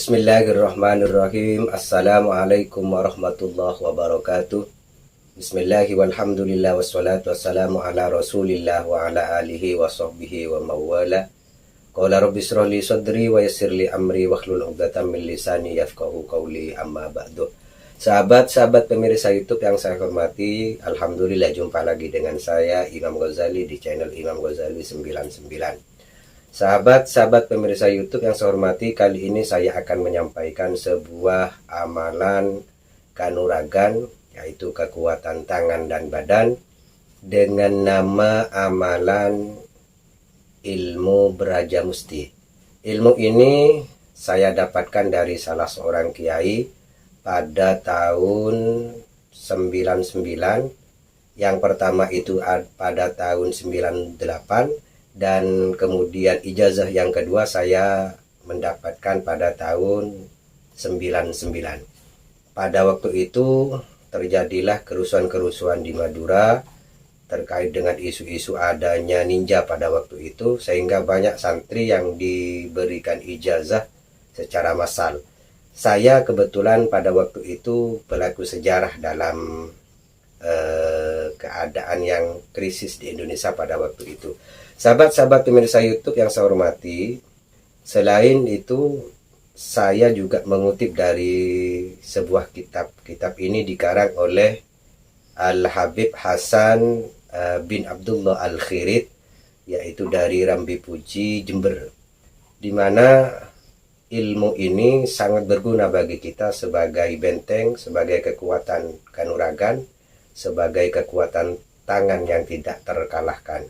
Bismillahirrahmanirrahim. Assalamualaikum warahmatullahi wabarakatuh. Bismillahi walhamdulillah wassalatu wassalamu ala rasulillah wa ala alihi wa sahbihi wa mawala. Qala rabbi shrah li sadri wa yassir li amri wahlul 'uqdatam min lisani yafqahu qawli, amma ba'du. Sahabat-sahabat pemirsa YouTube yang saya hormati, alhamdulillah jumpa lagi dengan saya Imam Ghazali di channel Imam Ghazali 99. Sahabat-sahabat pemirsa YouTube yang saya hormati, kali ini saya akan menyampaikan sebuah amalan kanuragan, yaitu kekuatan tangan dan badan, dengan nama amalan ilmu Braja Musti. Ilmu ini saya dapatkan dari salah seorang kiai pada tahun 99. Yang pertama itu pada tahun 98. Dan kemudian ijazah yang kedua saya mendapatkan pada tahun 99. Pada waktu itu terjadilah kerusuhan-kerusuhan di Madura terkait dengan isu-isu adanya ninja pada waktu itu, sehingga banyak santri yang diberikan ijazah secara massal. Saya kebetulan pada waktu itu pelaku sejarah dalam keadaan yang krisis di Indonesia pada waktu itu. Sahabat-sahabat pemirsa YouTube yang saya hormati, selain itu saya juga mengutip dari sebuah kitab. Kitab ini dikarang oleh Al-Habib Hasan bin Abdullah Al-Khirit, yaitu dari Rambi Puji, Jember, di mana ilmu ini sangat berguna bagi kita sebagai benteng, sebagai kekuatan kanuragan, sebagai kekuatan tangan yang tidak terkalahkan.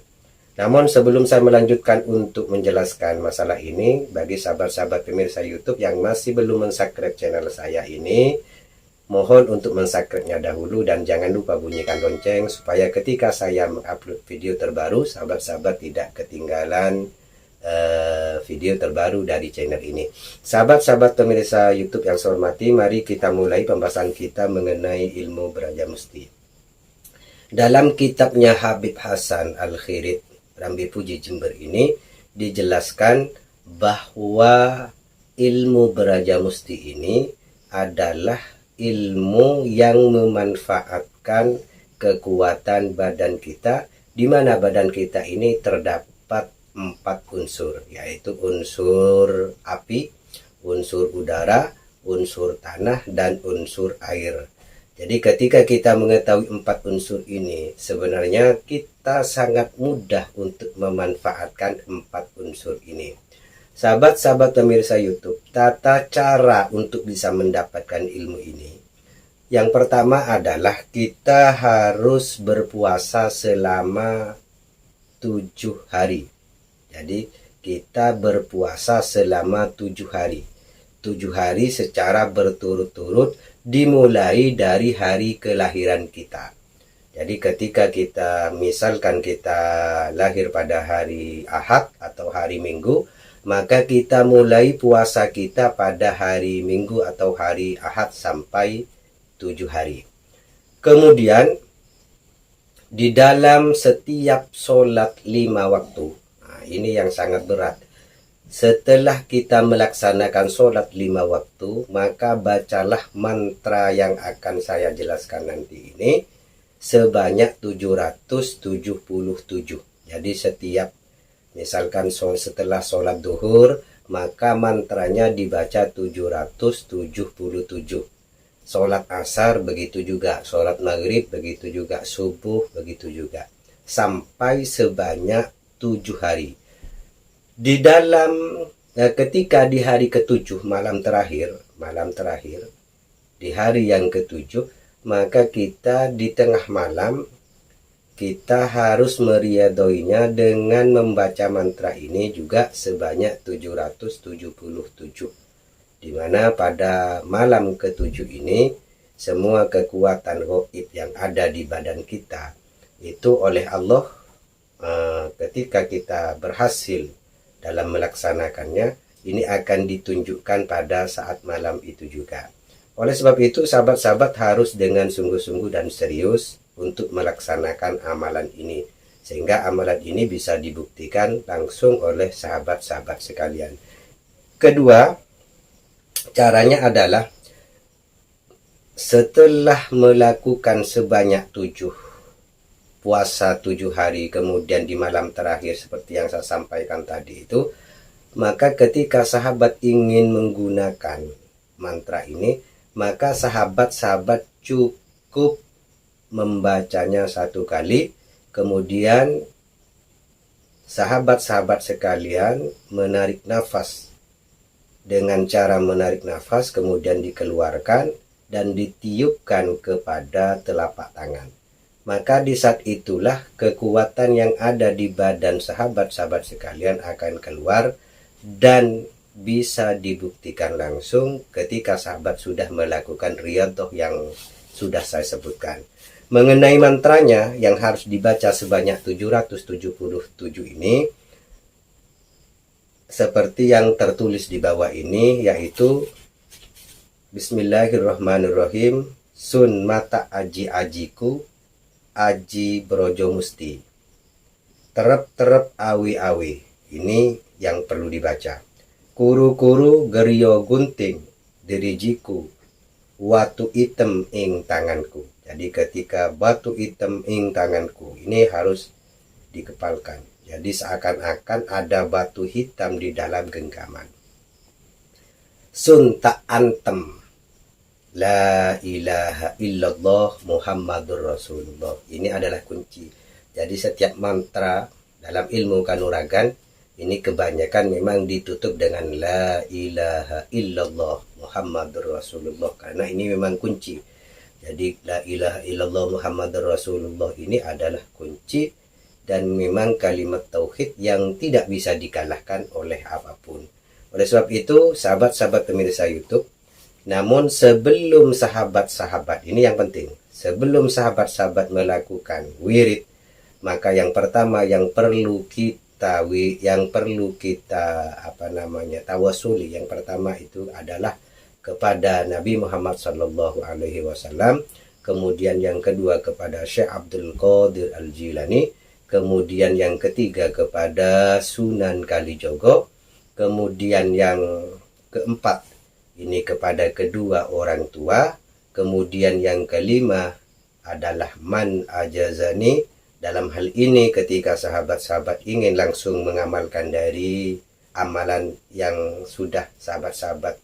Namun sebelum saya melanjutkan untuk menjelaskan masalah ini, bagi sahabat-sahabat pemirsa YouTube yang masih belum mensubscribe channel saya ini, mohon untuk mensubscribe-nya dahulu dan jangan lupa bunyikan lonceng supaya ketika saya mengupload video terbaru, sahabat-sahabat tidak ketinggalan video terbaru dari channel ini. Sahabat-sahabat pemirsa YouTube yang saya hormati, mari kita mulai pembahasan kita mengenai ilmu Braja Musti. Dalam kitabnya Habib Hasan Al-Khirit, Rambi Puji, Jember ini dijelaskan bahwa ilmu Braja Musti ini adalah ilmu yang memanfaatkan kekuatan badan kita, di mana badan kita ini terdapat 4 unsur, yaitu unsur api, unsur udara, unsur tanah, dan unsur air. Jadi ketika kita mengetahui 4 unsur ini, sebenarnya kita sangat mudah untuk memanfaatkan 4 unsur ini. Sahabat-sahabat pemirsa YouTube, tata cara untuk bisa mendapatkan ilmu ini, yang pertama adalah kita harus berpuasa selama 7 hari. Jadi kita berpuasa selama 7 hari. 7 hari secara berturut-turut, dimulai dari hari kelahiran kita. Jadi ketika kita misalkan kita lahir pada hari Ahad atau hari Minggu, maka kita mulai puasa kita pada hari Minggu atau hari Ahad sampai 7 hari. Kemudian di dalam setiap sholat 5 waktu, nah ini yang sangat berat. Setelah kita melaksanakan sholat 5 waktu, maka bacalah mantra yang akan saya jelaskan nanti ini sebanyak 777. Jadi setiap misalkan setelah sholat duhur, maka mantranya dibaca 777. Sholat asar begitu juga, sholat maghrib begitu juga, subuh begitu juga, sampai sebanyak 7 hari. Di dalam ketika di hari ke-7 malam terakhir, di hari yang ke-7, maka kita di tengah malam kita harus meriadoinya dengan membaca mantra ini juga sebanyak 777. Di mana pada malam ke-7 ini semua kekuatan gaib yang ada di badan kita itu oleh Allah, ketika kita berhasil dalam melaksanakannya, ini akan ditunjukkan pada saat malam itu juga. Oleh sebab itu, sahabat-sahabat harus dengan sungguh-sungguh dan serius untuk melaksanakan amalan ini, sehingga amalan ini bisa dibuktikan langsung oleh sahabat-sahabat sekalian. Kedua, Caranya adalah setelah melakukan sebanyak 7 hari, kemudian di malam terakhir seperti yang saya sampaikan tadi itu, maka ketika sahabat ingin menggunakan mantra ini, maka sahabat-sahabat cukup membacanya 1 kali, kemudian sahabat-sahabat sekalian menarik nafas. Dengan cara menarik nafas kemudian dikeluarkan dan ditiupkan kepada telapak tangan. Maka di saat itulah kekuatan yang ada di badan sahabat-sahabat sekalian akan keluar dan bisa dibuktikan langsung ketika sahabat sudah melakukan riyadhah yang sudah saya sebutkan. Mengenai mantranya yang harus dibaca sebanyak 777 ini, seperti yang tertulis di bawah ini, yaitu Bismillahirrahmanirrahim, Sun mata aji ajiku, aji brojo musti. Terep-terep awi-awi. Ini yang perlu dibaca. Kuru-kuru gerio gunting, dirijiku, watu item ing tanganku. Jadi ketika batu item ing tanganku, ini harus dikepalkan. Jadi seakan-akan ada batu hitam di dalam genggaman. Sun tak antem. La ilaha illallah Muhammadur Rasulullah. Ini adalah kunci. Jadi setiap mantra dalam ilmu kanuragan ini kebanyakan memang ditutup dengan la ilaha illallah Muhammadur Rasulullah, karena ini memang kunci. Jadi la ilaha illallah Muhammadur Rasulullah ini adalah kunci dan memang kalimat tauhid yang tidak bisa dikalahkan oleh apapun. Oleh sebab itu, sahabat-sahabat pemirsa YouTube, namun sebelum sahabat-sahabat, ini yang penting, sebelum sahabat-sahabat melakukan wirid, maka yang pertama yang perlu kita tawasuli, yang pertama itu adalah kepada Nabi Muhammad Sallallahu Alaihi Wasallam, kemudian yang kedua kepada Syekh Abdul Qadir Al-Jilani, kemudian yang ketiga kepada Sunan Kalijogo, kemudian yang keempat ini kepada kedua orang tua, kemudian yang kelima adalah man ajazani. Dalam hal ini ketika sahabat-sahabat ingin langsung mengamalkan dari amalan yang sudah sahabat-sahabat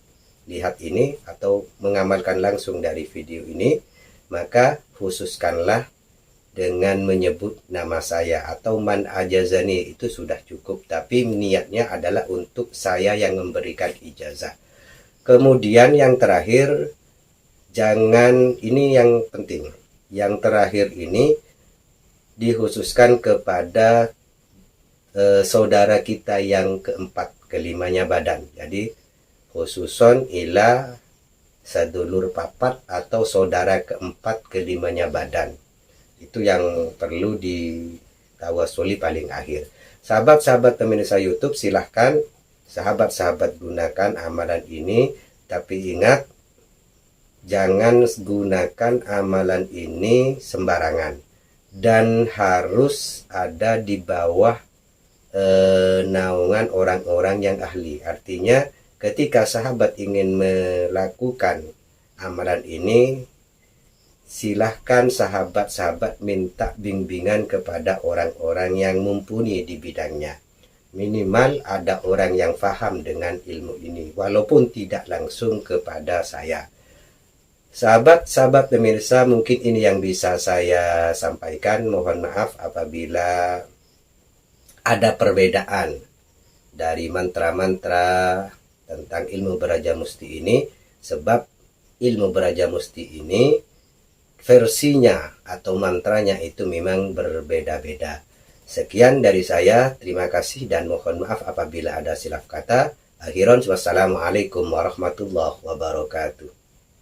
lihat ini atau mengamalkan langsung dari video ini, maka khususkanlah dengan menyebut nama saya atau man ajazani, itu sudah cukup, tapi niatnya adalah untuk saya yang memberikan ijazah. Kemudian yang terakhir, ini yang penting, yang terakhir ini dikhususkan kepada saudara kita yang keempat, kelimanya badan. Jadi khususon ila sadulur papat atau saudara keempat, kelimanya badan. Itu yang perlu ditawasuli paling akhir. Sahabat-sahabat pemirsa YouTube, silahkan sahabat-sahabat gunakan amalan ini, tapi ingat jangan gunakan amalan ini sembarangan dan harus ada di bawah naungan orang-orang yang ahli. Artinya ketika sahabat ingin melakukan amalan ini, silahkan sahabat-sahabat minta bimbingan kepada orang-orang yang mumpuni di bidangnya. Minimal ada orang yang paham dengan ilmu ini, walaupun tidak langsung kepada saya. Sahabat-sahabat pemirsa, mungkin ini yang bisa saya sampaikan. Mohon maaf apabila ada perbedaan dari mantra-mantra tentang ilmu Beraja Musti ini, sebab ilmu Beraja Musti ini versinya atau mantranya itu memang berbeda-beda. Sekian dari saya, terima kasih dan mohon maaf apabila ada silap kata. Akhiran, wassalamualaikum warahmatullahi wabarakatuh.